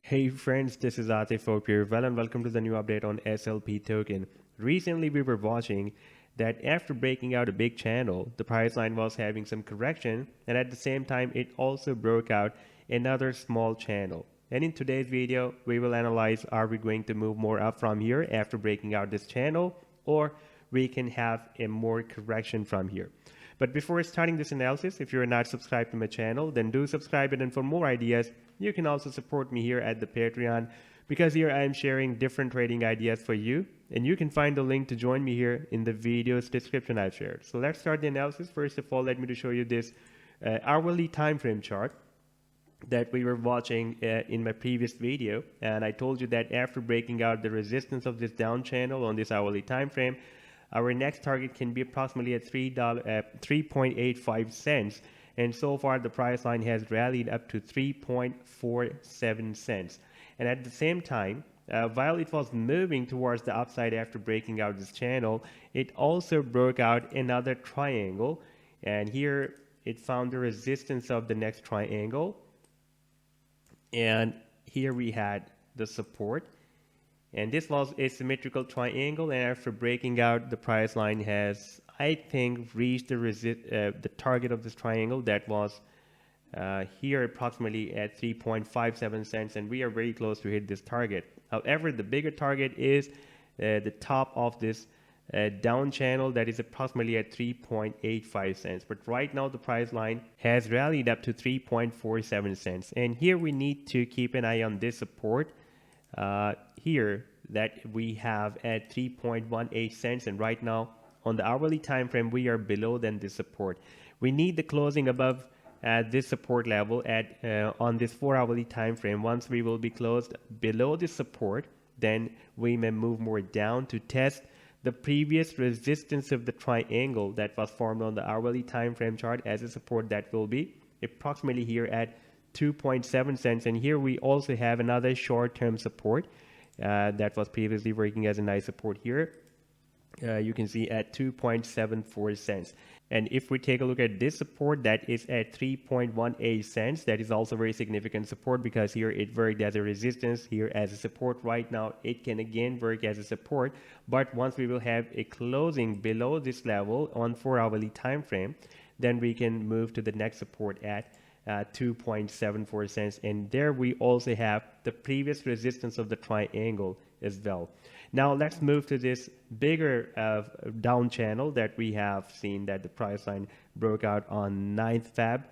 Hey friends, this is Atif. Hope you're well and welcome to the new update on SLP token. Recently we were watching that after breaking out a big channel, the price line was having some correction, and at the same time it also broke out another small channel. And in today's video, we will analyze, are we going to move more up from here after breaking out this channel, or we can have a more correction from here. But before starting this analysis, if you're not subscribed to my channel, then do subscribe, and for more ideas, you can also support me here at the Patreon, because here I am sharing different trading ideas for you, and you can find the link to join me here in the video's description I've shared. So let's start the analysis. First of all, let me to show you this hourly time frame chart that we were watching in my previous video, and I told you that after breaking out the resistance of this down channel on this hourly time frame, our next target can be approximately at $3.85 cents, and so far the price line has rallied up to 3.47 cents. And at the same time, while it was moving towards the upside after breaking out this channel, it also broke out another triangle, and here it found the resistance of the next triangle, and here we had the support. And this was a symmetrical triangle, and after breaking out, the price line has, I think, reached the target of this triangle that was here approximately at 3.57 cents, and we are very close to hit this target. However, the bigger target is the top of this down channel that is approximately at 3.85 cents. But right now the price line has rallied up to 3.47 cents, and here we need to keep an eye on this support here that we have at 3.18 cents, and right now on the hourly time frame we are below than this support. We need the closing above this support level at on this 4-hourly time frame. Once we will be closed below this support, then we may move more down to test the previous resistance of the triangle that was formed on the hourly time frame chart as a support. That will be approximately here at 2.7 cents, and here we also have another short-term support that was previously working as a nice support here. You can see at 2.74 cents. And if we take a look at this support that is at 3.18 cents, that is also very significant support, because here it worked as a resistance, here as a support. Right now it can again work as a support, but once we will have a closing below this level on 4-hourly time frame, then we can move to the next support at 2.74 cents, and there we also have the previous resistance of the triangle as well. Now let's move to this bigger down channel that we have seen that the price line broke out on 9th Feb,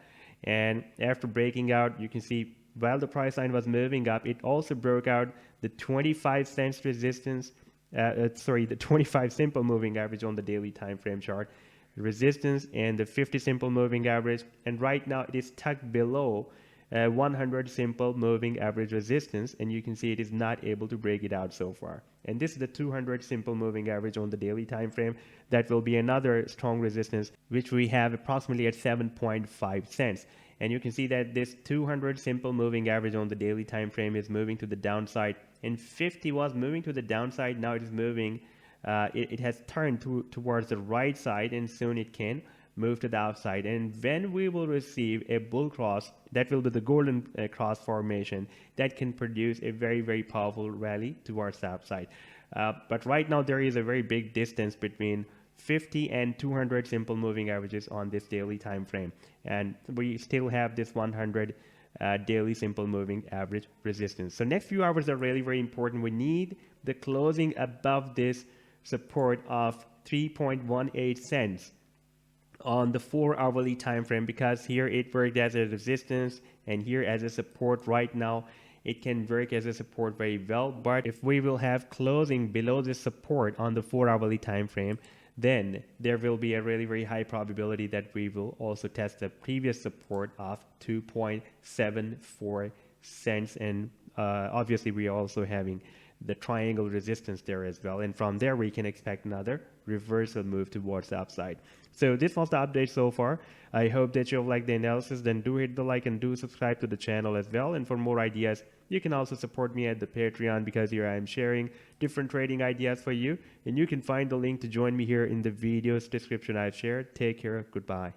and after breaking out, you can see while the price line was moving up, it also broke out the 25 cents resistance, the 25 simple moving average on the daily time frame chart resistance, and the 50 simple moving average, and right now it is tucked below 100 simple moving average resistance, and you can see it is not able to break it out so far. And this is the 200 simple moving average on the daily time frame. That will be another strong resistance, which we have approximately at 7.5 cents. And you can see that this 200 simple moving average on the daily time frame is moving to the downside, and 50 was moving to the downside. Now it is moving it has turned towards the right side, and soon it can move to the upside. And when we will receive a bull cross, that will be the golden cross formation that can produce a very, very powerful rally towards the upside. But right now there is a very big distance between 50 and 200 simple moving averages on this daily time frame, and we still have this 100 daily simple moving average resistance. So next few hours are really very important. We need the closing above this support of 3.18 cents on the 4-hourly time frame, because here it worked as a resistance and here as a support. Right now it can work as a support very well, but if we will have closing below this support on the 4-hourly time frame, then there will be a really very high probability that we will also test the previous support of 2.74 cents, and obviously we are also having the triangle resistance there as well, and from there we can expect another reversal move towards the upside. So this was the update so far. I hope that you'll like the analysis. Then do hit the like and do subscribe to the channel as well, and for more ideas you can also support me at the Patreon, because here I am sharing different trading ideas for you, and you can find the link to join me here in the video's description I've shared. Take care. Goodbye.